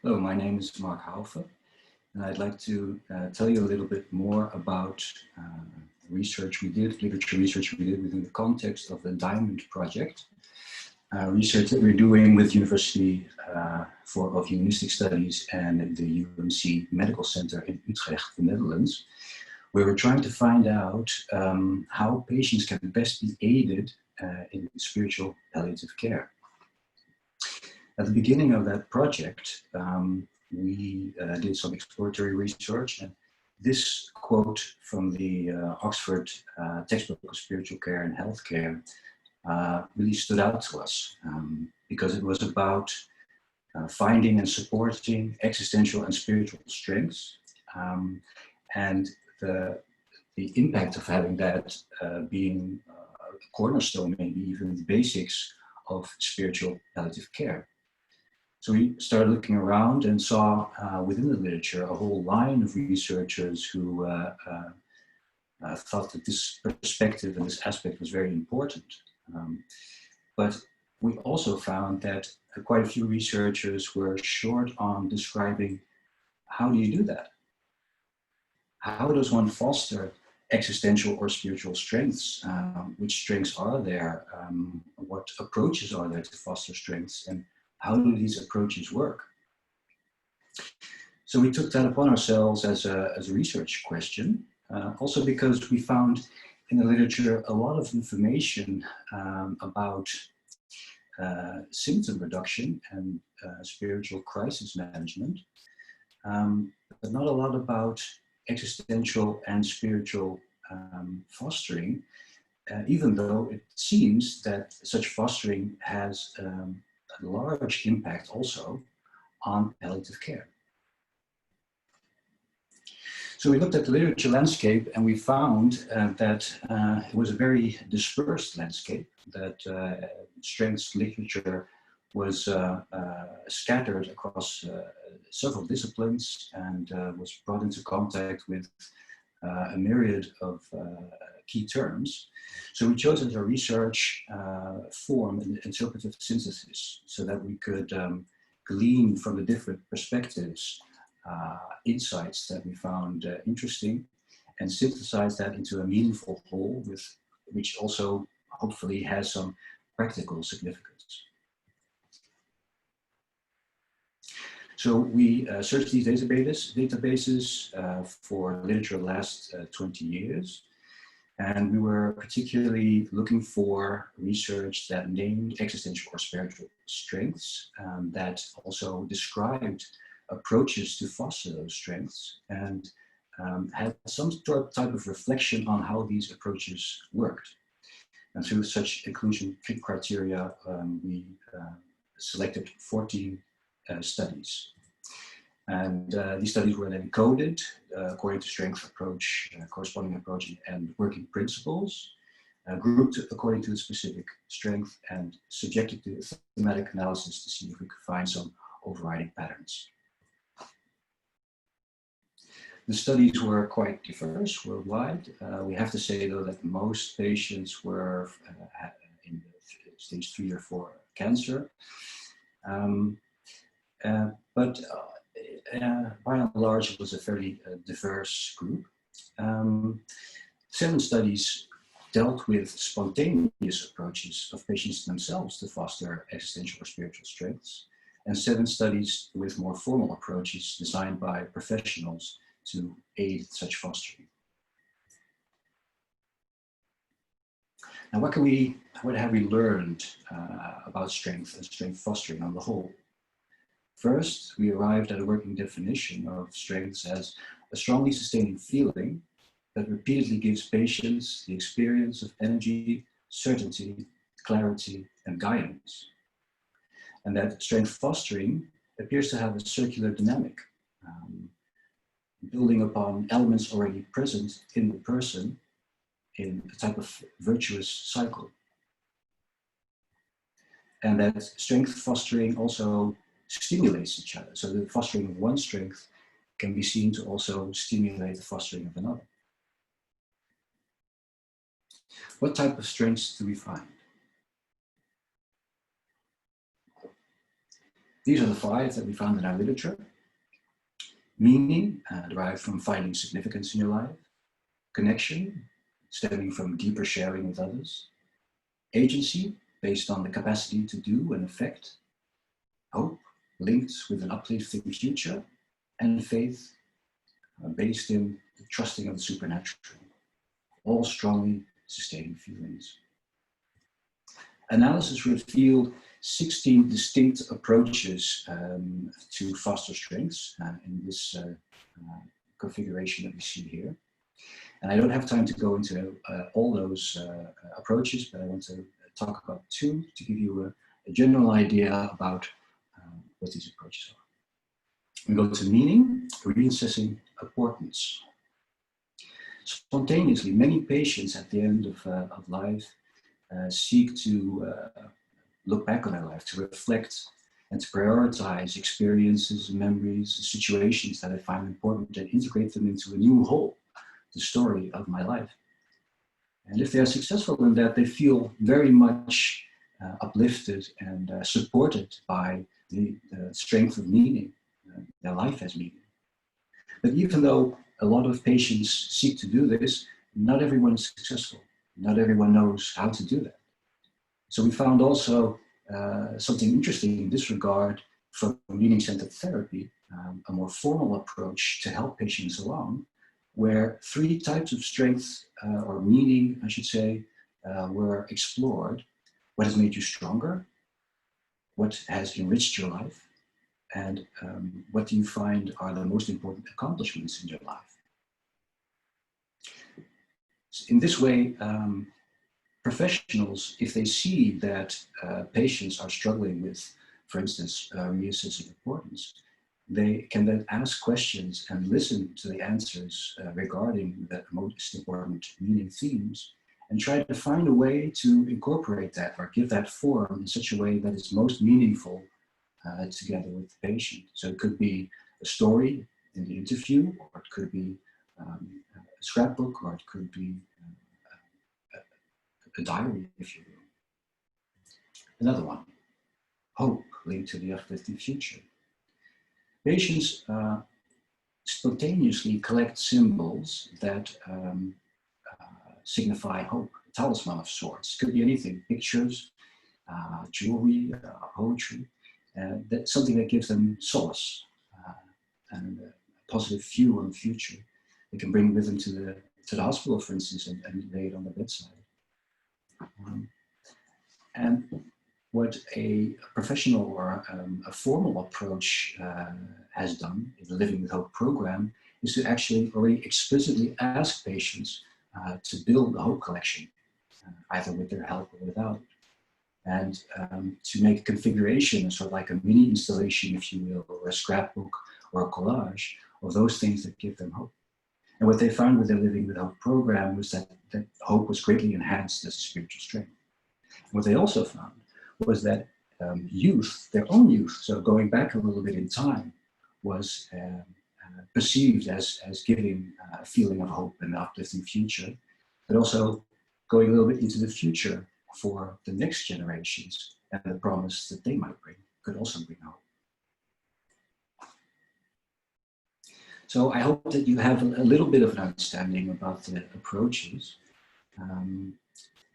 Hello, my name is Marc Haufe, and I'd like to tell you a little bit more about research we did, literature research we did within the context of the Diamond Project, research that we're doing with University of Humanistic Studies and the UMC Medical Center in Utrecht, the Netherlands, where we're trying to find out how patients can best be aided in spiritual palliative care. At the beginning of that project, we did some exploratory research, and this quote from the Oxford textbook of spiritual care and healthcare really stood out to us because it was about finding and supporting existential and spiritual strengths, and the impact of having that being a cornerstone, maybe even the basics of spiritual palliative care. So we started looking around and saw within the literature a whole line of researchers who thought that this perspective and this aspect was very important. But we also found that quite a few researchers were short on describing how do you do that? How does one foster existential or spiritual strengths? Which strengths are there? What approaches are there to foster strengths? And how do these approaches work? So we took that upon ourselves as a research question, also because we found in the literature a lot of information about symptom reduction and spiritual crisis management, but not a lot about existential and spiritual fostering, even though it seems that such fostering has a large impact also on palliative care. So we looked at the literature landscape and we found that it was a very dispersed landscape, that strengths literature was scattered across several disciplines and was brought into contact with a myriad of key terms. So we chose as our research form an interpretive synthesis so that we could glean from the different perspectives insights that we found interesting and synthesize that into a meaningful whole which also hopefully has some practical significance. So we searched these databases for literature the last 20 years. And we were particularly looking for research that named existential or spiritual strengths, that also described approaches to foster those strengths, and had some type of reflection on how these approaches worked. And through such inclusion criteria, we selected 14 studies. And these studies were then coded according to strength approach, corresponding approach, and working principles, grouped according to the specific strength, and subjected to thematic analysis to see if we could find some overriding patterns. The studies were quite diverse worldwide. We have to say, though, that most patients were in stage 3 or 4 cancer. But by and large, it was a fairly diverse group. 7 studies dealt with spontaneous approaches of patients themselves to foster existential or spiritual strengths, and 7 studies with more formal approaches designed by professionals to aid such fostering. Now, what have we learned about strength and strength fostering on the whole? First, we arrived at a working definition of strengths as a strongly sustaining feeling that repeatedly gives patients the experience of energy, certainty, clarity, and guidance. And that strength fostering appears to have a circular dynamic, building upon elements already present in the person in a type of virtuous cycle. And that strength fostering also stimulates each other. So the fostering of one strength can be seen to also stimulate the fostering of another. What type of strengths do we find? These are the 5 that we found in our literature. Meaning, derived from finding significance in your life. Connection, stemming from deeper sharing with others. Agency, based on the capacity to do and affect. Hope, linked with an uplifting future. And faith, based in the trusting of the supernatural. All strongly sustaining feelings. Analysis revealed 16 distinct approaches to foster strengths in this configuration that we see here. And I don't have time to go into all those approaches, but I want to talk about 2 to give you a general idea about what these approaches are. We go to meaning, reassessing importance. Spontaneously, many patients at the end of life seek to look back on their life, to reflect and to prioritize experiences, memories, situations that I find important and integrate them into a new whole, the story of my life. And if they are successful in that, they feel very much uplifted and supported by the strength of meaning. Their life has meaning. But even though a lot of patients seek to do this, not everyone is successful. Not everyone knows how to do that. So we found also something interesting in this regard from meaning-centered therapy, a more formal approach to help patients along, where 3 types of strength or meaning, I should say, were explored. What has made you stronger? What has enriched your life? And what do you find are the most important accomplishments in your life? In this way, professionals, if they see that patients are struggling with, for instance, reassessing importance, they can then ask questions and listen to the answers regarding the most important meaning themes and try to find a way to incorporate that or give that form in such a way that is most meaningful together with the patient. So it could be a story in the interview, or it could be a scrapbook, or it could be a diary, if you will. Another one, hope linked to the uplifting future. Patients spontaneously collect symbols that signify hope, a talisman of sorts. Could be anything, pictures, jewelry, poetry. That's something that gives them solace and a positive view on the future. They can bring with them to the hospital, for instance, and lay it on the bedside. And what a professional or a formal approach has done in the Living with Hope program is to actually already explicitly ask patients to build a hope collection, either with their help or without it. And to make a configuration, sort of like a mini installation, if you will, or a scrapbook or a collage of those things that give them hope. And what they found with their Living with Hope program was that hope was greatly enhanced as a spiritual strength. What they also found was that youth, their own youth, so going back a little bit in time, was perceived as giving a feeling of hope and an uplifting future, but also going a little bit into the future for the next generations and the promise that they might bring could also bring hope. So I hope that you have a little bit of an understanding about the approaches.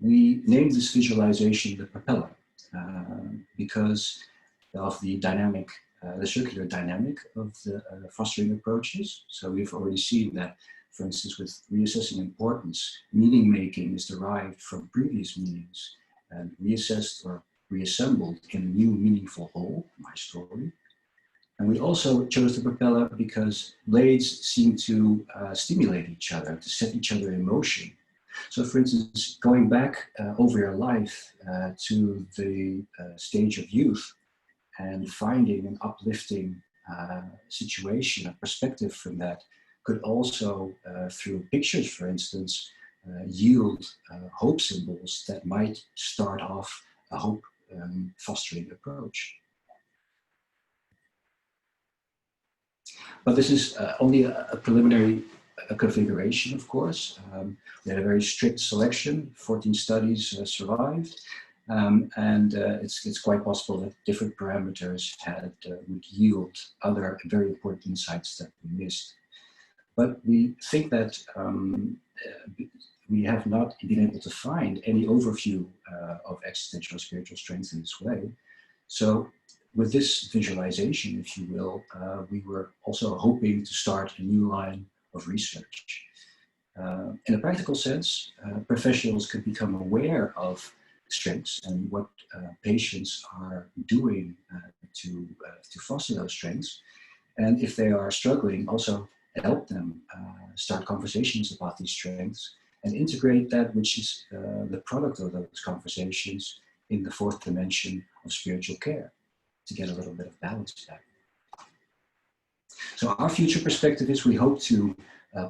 We named this visualization the propeller because of the dynamic, the circular dynamic of the fostering approaches. So we've already seen that, for instance, with reassessing importance, meaning making is derived from previous meanings and reassessed or reassembled in a new meaningful whole, my story. And we also chose the propeller because blades seem to stimulate each other, to set each other in motion. So for instance, going back over your life to the stage of youth and finding an uplifting situation, a perspective from that could also, through pictures, for instance, yield hope symbols that might start off a hope fostering approach. But this is only a preliminary configuration, of course. We had a very strict selection, 14 studies survived. It's quite possible that different parameters would yield other very important insights that we missed. But we think that we have not been able to find any overview of existential spiritual strength in this way. So with this visualization, if you will, we were also hoping to start a new line of research. In a practical sense, professionals could become aware of strengths and what patients are doing to foster those strengths. And if they are struggling, also help them start conversations about these strengths and integrate that which is the product of those conversations in the fourth dimension of spiritual care to get a little bit of balance back. So our future perspective is we hope to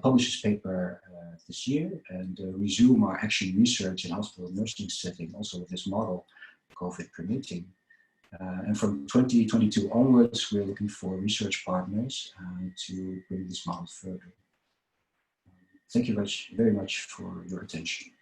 publish this paper this year and resume our action research in hospital nursing setting, also with this model, COVID permitting. And from 2022 onwards, we're looking for research partners to bring this model further. Thank you very much for your attention.